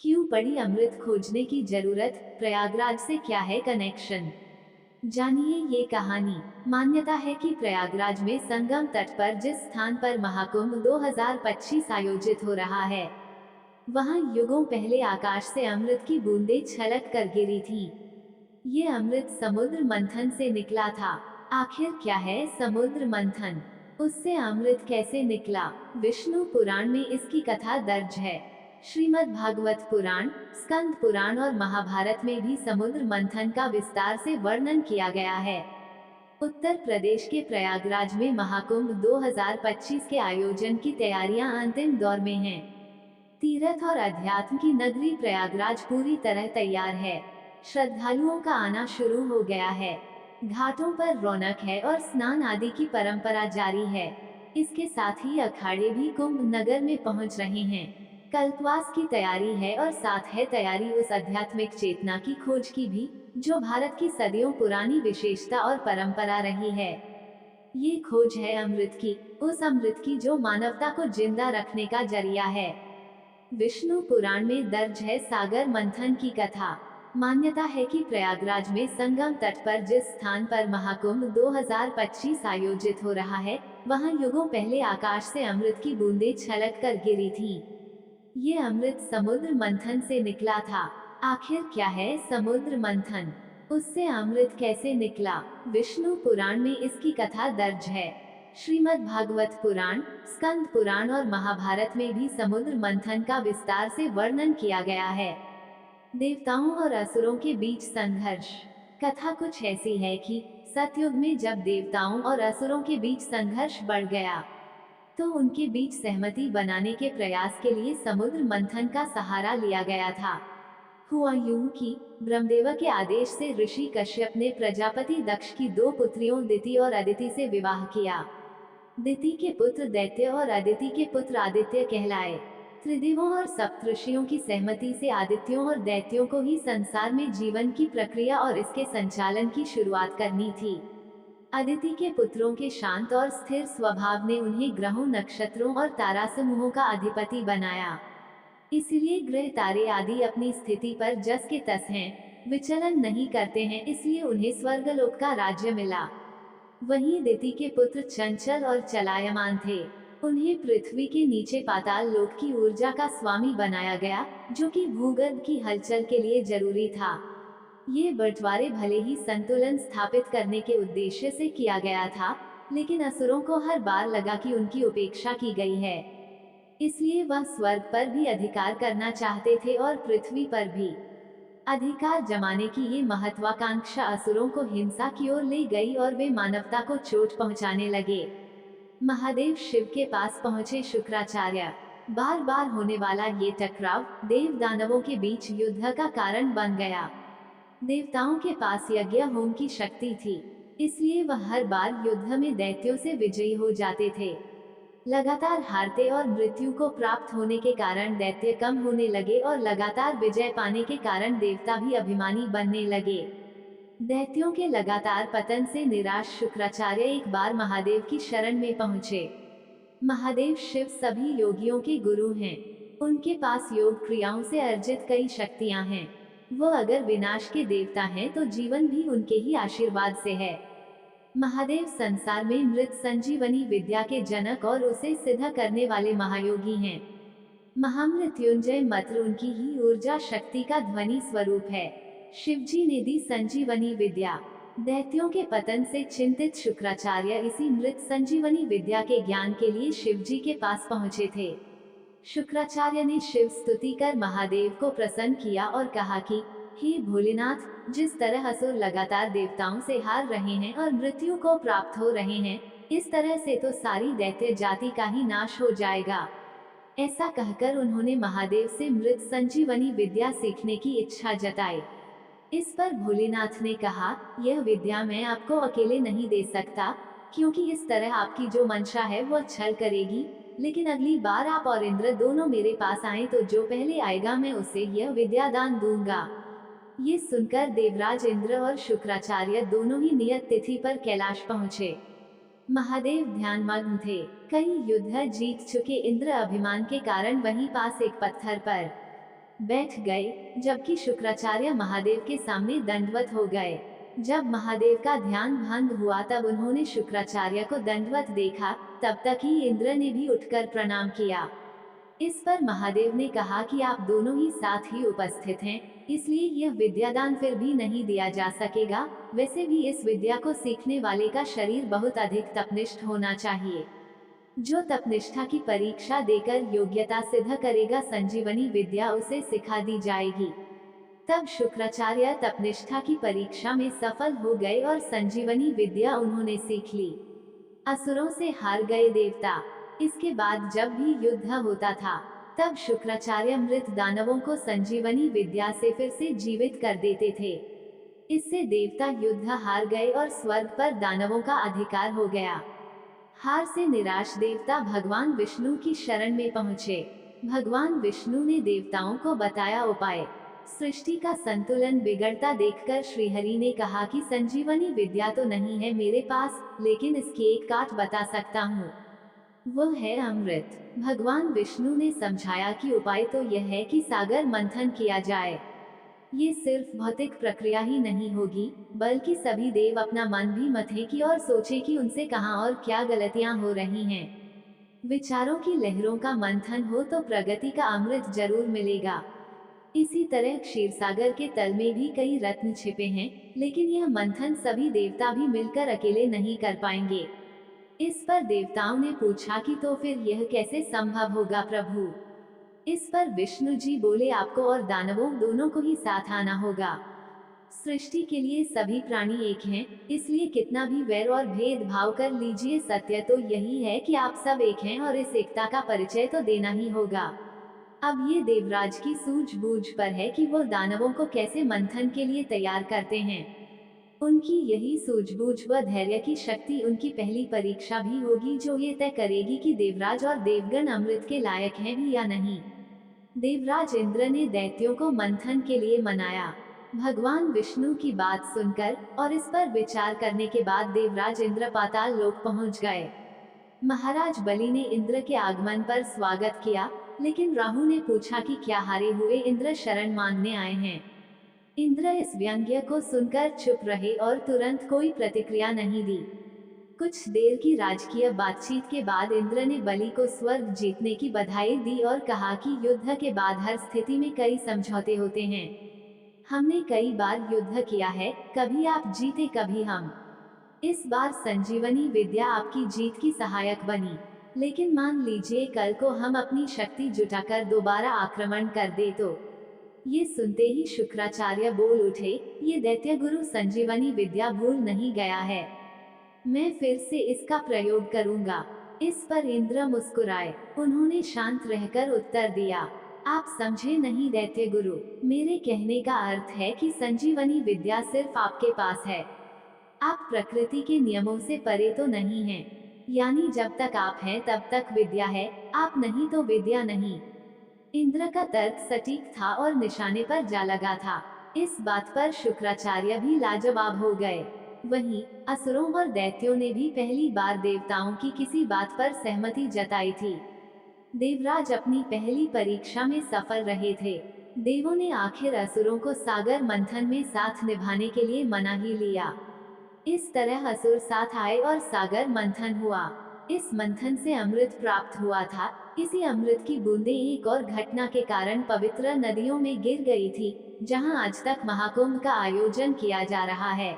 क्यों पड़ी अमृत खोजने की जरूरत, प्रयागराज से क्या है कनेक्शन। जानिए ये कहानी। मान्यता है कि प्रयागराज में संगम तट पर जिस स्थान पर महाकुंभ 2025 आयोजित हो रहा है, वहां युगों पहले आकाश से अमृत की बूंदें छलक कर गिरी थी। ये अमृत समुद्र मंथन से निकला था। आखिर क्या है समुद्र मंथन? उससे अमृत कैसे निकला? विष्णु पुराण में इसकी कथा दर्ज है। श्रीमद् भागवत पुराण, स्कंद पुराण और महाभारत में भी समुद्र मंथन का विस्तार से वर्णन किया गया है। उत्तर प्रदेश के प्रयागराज में महाकुंभ 2025 के आयोजन की तैयारियां अंतिम दौर में हैं। तीर्थ और अध्यात्म की नगरी प्रयागराज पूरी तरह तैयार है। श्रद्धालुओं का आना शुरू हो गया है। घाटों पर रौनक है और स्नान आदि की परंपरा जारी है। इसके साथ ही अखाड़े भी कुंभ नगर में पहुंच रहे हैं। कल्पवास की तैयारी है और साथ है तैयारी उस आध्यात्मिक चेतना की खोज की भी, जो भारत की सदियों पुरानी विशेषता और परंपरा रही है। ये खोज है अमृत की, उस अमृत की जो मानवता को जिंदा रखने का जरिया है। विष्णु पुराण में दर्ज है सागर मंथन की कथा। मान्यता है कि प्रयागराज में संगम तट पर जिस स्थान पर महाकुंभ 2025 आयोजित हो रहा है, वहां युगों पहले आकाश से अमृत की बूंदें छलक कर गिरी थी। ये अमृत समुद्र मंथन से निकला था। आखिर क्या है समुद्र मंथन? उससे अमृत कैसे निकला? विष्णु पुराण में इसकी कथा दर्ज है। श्रीमद् भागवत पुराण, स्कंद पुराण और महाभारत में भी समुद्र मंथन का विस्तार से वर्णन किया गया है। देवताओं और असुरों के बीच संघर्ष। कथा कुछ ऐसी है कि सतयुग में जब देवताओं और असुरों के बीच संघर्ष बढ़ गया, तो उनके बीच सहमति बनाने के प्रयास के लिए समुद्र मंथन का सहारा लिया गया था। हुआ यूं कि ब्रह्मदेव के आदेश से ऋषि कश्यप ने प्रजापति दक्ष की दो पुत्रियों दिति और अदिति से विवाह किया। दिति के पुत्र दैत्य और अदिति के पुत्र आदित्य कहलाए। त्रिदेवों और सप्तऋषियों की सहमति से आदित्यों और दैत्यों को ही संसार में जीवन की प्रक्रिया और इसके संचालन की शुरुआत करनी थी। अदिति के पुत्रों के शांत और स्थिर स्वभाव ने उन्हें ग्रहों, नक्षत्रों और तारा समूहों का अधिपति बनाया। इसलिए ग्रह, तारे आदि अपनी स्थिति पर जस के तस हैं, विचलन नहीं करते हैं, इसलिए उन्हें स्वर्गलोक का राज्य मिला। वहीं दिति के पुत्र चंचल और चलायमान थे। उन्हें पृथ्वी के नीचे पाताल लोक की ऊर्जा का स्वामी बनाया गया, जो कि भूगर्भ की हलचल के लिए जरूरी था। ये बंटवारे भले ही संतुलन स्थापित करने के उद्देश्य से किया गया था, लेकिन असुरों को हर बार लगा कि उनकी उपेक्षा की गई है। इसलिए वह स्वर्ग पर भी अधिकार करना चाहते थे और पृथ्वी पर भी। अधिकार जमाने की ये महत्वाकांक्षा असुरों को हिंसा की ओर ले गई और वे मानवता को चोट पहुंचाने लगे। महादेव शिव के पास पहुंचे शुक्राचार्य। बार बार होने वाला ये टकराव देव दानवों के बीच युद्ध का कारण बन गया। देवताओं के पास यज्ञ होम की शक्ति थी, इसलिए वह हर बार युद्ध में दैत्यों से विजयी हो जाते थे। लगातार हारते और मृत्यु को प्राप्त होने के कारण दैत्य कम होने लगे और लगातार विजय पाने के कारण देवता भी अभिमानी बनने लगे। दैत्यों के लगातार पतन से निराश शुक्राचार्य एक बार महादेव की शरण में पहुंचे। महादेव शिव सभी योगियों के गुरु हैं। उनके पास योग क्रियाओं से अर्जित कई शक्तियां हैं। वो अगर विनाश के देवता हैं तो जीवन भी उनके ही आशीर्वाद से है। महादेव संसार में मृत संजीवनी विद्या के जनक और उसे सिद्ध करने वाले महायोगी हैं। महामृत्युंजय मंत्र उनकी ही ऊर्जा शक्ति का ध्वनि स्वरूप है। शिवजी ने दी संजीवनी विद्या। दैत्यों के पतन से चिंतित शुक्राचार्य इसी मृत संजीवनी विद्या के ज्ञान के लिए शिवजी के पास पहुंचे थे। शुक्राचार्य ने शिव स्तुति कर महादेव को प्रसन्न किया और कहा कि हे भोलेनाथ, जिस तरह असुर लगातार देवताओं से हार रहे हैं और मृत्यु को प्राप्त हो रहे हैं, इस तरह से तो सारी दैत्य जाति का ही नाश हो जाएगा। ऐसा कहकर उन्होंने महादेव से मृत संजीवनी विद्या सीखने की इच्छा जताई। इस पर भोलेनाथ ने कहा, यह विद्या मैं आपको अकेले नहीं दे सकता, क्योंकि इस तरह आपकी जो मंशा है वह छल करेगी, लेकिन अगली बार आप और इंद्र दोनों मेरे पास आए तो जो पहले आएगा मैं उसे यह विद्या दान दूंगा। ये सुनकर देवराज इंद्र और शुक्राचार्य दोनों ही नियत तिथि पर कैलाश पहुँचे। महादेव ध्यानमग्न थे। कई युद्ध जीत चुके इंद्र अभिमान के कारण वहीं पास एक पत्थर पर बैठ गए, जबकि शुक्राचार्य महादेव के सामने दंडवत हो गए। जब महादेव का ध्यान भंग हुआ तब उन्होंने शुक्राचार्य को दंडवत देखा, तब तक ही इंद्र ने भी उठकर प्रणाम किया। इस पर महादेव ने कहा कि आप दोनों ही साथ ही उपस्थित हैं, इसलिए यह विद्यादान फिर भी नहीं दिया जा सकेगा। वैसे भी इस विद्या को सीखने वाले का शरीर बहुत अधिक तपनिष्ठ होना चाहिए। जो तपनिष्ठा की परीक्षा देकर योग्यता सिद्ध करेगा, संजीवनी विद्या उसे सिखा दी जाएगी। तब शुक्राचार्य तपनिष्ठा की परीक्षा में सफल हो गए और संजीवनी विद्या उन्होंने सीख ली। असुरों से हार गए देवता। इसके बाद जब भी युद्ध होता था, तब शुक्राचार्य मृत दानवों को संजीवनी विद्या से फिर से जीवित कर देते थे। इससे देवता युद्ध हार गए और स्वर्ग पर दानवों का अधिकार हो गया। हार से निराश देवता भगवान विष्णु की शरण में पहुँचे। भगवान विष्णु ने देवताओं को बताया उपाय। सृष्टि का संतुलन बिगड़ता देखकर श्रीहरि ने कहा कि संजीवनी विद्या तो नहीं है मेरे पास, लेकिन इसकी एक काट बता सकता हूँ, वो है अमृत। भगवान विष्णु ने समझाया कि उपाय तो यह है कि सागर मंथन किया जाए। ये सिर्फ भौतिक प्रक्रिया ही नहीं होगी, बल्कि सभी देव अपना मन भी मथें कि और सोचे कि उनसे कहाँ और क्या गलतियाँ हो रही हैं। विचारों की लहरों का मंथन हो तो प्रगति का अमृत जरूर मिलेगा। इसी तरह क्षीरसागर के तल में भी कई रत्न छिपे हैं, लेकिन यह मंथन सभी देवता भी मिलकर अकेले नहीं कर पाएंगे। इस पर देवताओं ने पूछा कि तो फिर यह कैसे संभव होगा प्रभु। इस पर विष्णु जी बोले, आपको और दानवों दोनों को ही साथ आना होगा। सृष्टि के लिए सभी प्राणी एक हैं, इसलिए कितना भी वैर और भेदभाव कर लीजिए, सत्य तो यही है कि आप सब एक हैं और इस एकता का परिचय तो देना ही होगा। अब ये देवराज की सूझबूझ पर है कि वो दानवों को कैसे मंथन के लिए तैयार करते हैं। उनकी यही सूझबूझ व धैर्य की शक्ति उनकी पहली परीक्षा भी होगी, जो ये तय करेगी कि देवराज और देवगण अमृत के लायक हैं भी या नहीं। देवराज इंद्र ने दैत्यों को मंथन के लिए मनाया। भगवान विष्णु की बात सुनकर और इस पर विचार करने के बाद देवराज इंद्र पाताल लोक पहुंच गए। महाराज बलि ने इंद्र के आगमन पर स्वागत किया, लेकिन राहु ने पूछा कि क्या हारे हुए इंद्र शरण मांगने आए हैं। इंद्र इस व्यंग्य को सुनकर चुप रहे और तुरंत कोई प्रतिक्रिया नहीं दी। कुछ देर की राजकीय बातचीत के बाद इंद्र ने बलि को स्वर्ग जीतने की बधाई दी और कहा कि युद्ध के बाद हर स्थिति में कई समझौते होते हैं। हमने कई बार युद्ध किया है, कभी आप जीते कभी हम। इस बार संजीवनी विद्या आपकी जीत की सहायक बनी, लेकिन मान लीजिए कल को हम अपनी शक्ति जुटाकर दोबारा आक्रमण कर दे तो। ये सुनते ही शुक्राचार्य बोल उठे, ये दैत्य गुरु संजीवनी विद्या भूल नहीं गया है, मैं फिर से इसका प्रयोग करूंगा। इस पर इंद्र मुस्कुराए। उन्होंने शांत रहकर उत्तर दिया, आप समझे नहीं दैत्य गुरु, मेरे कहने का अर्थ है कि संजीवनी विद्या सिर्फ आपके पास है। आप प्रकृति के नियमों से परे तो नहीं हैं। यानी जब तक आप हैं तब तक विद्या है, आप नहीं तो विद्या नहीं। इंद्र का तर्क सटीक था और निशाने पर जा लगा था। इस बात पर शुक्राचार्य भी लाजवाब हो गए। वहीं असुरों और दैत्यों ने भी पहली बार देवताओं की किसी बात पर सहमति जताई थी। देवराज अपनी पहली परीक्षा में सफल रहे थे। देवों ने आखिर असुरों को सागर मंथन में साथ निभाने के लिए मना ही लिया। इस तरह असुर साथ आए और सागर मंथन हुआ। इस मंथन से अमृत प्राप्त हुआ था। इसी अमृत की बूंदें एक और घटना के कारण पवित्र नदियों में गिर गई थी, जहां आज तक महाकुंभ का आयोजन किया जा रहा है।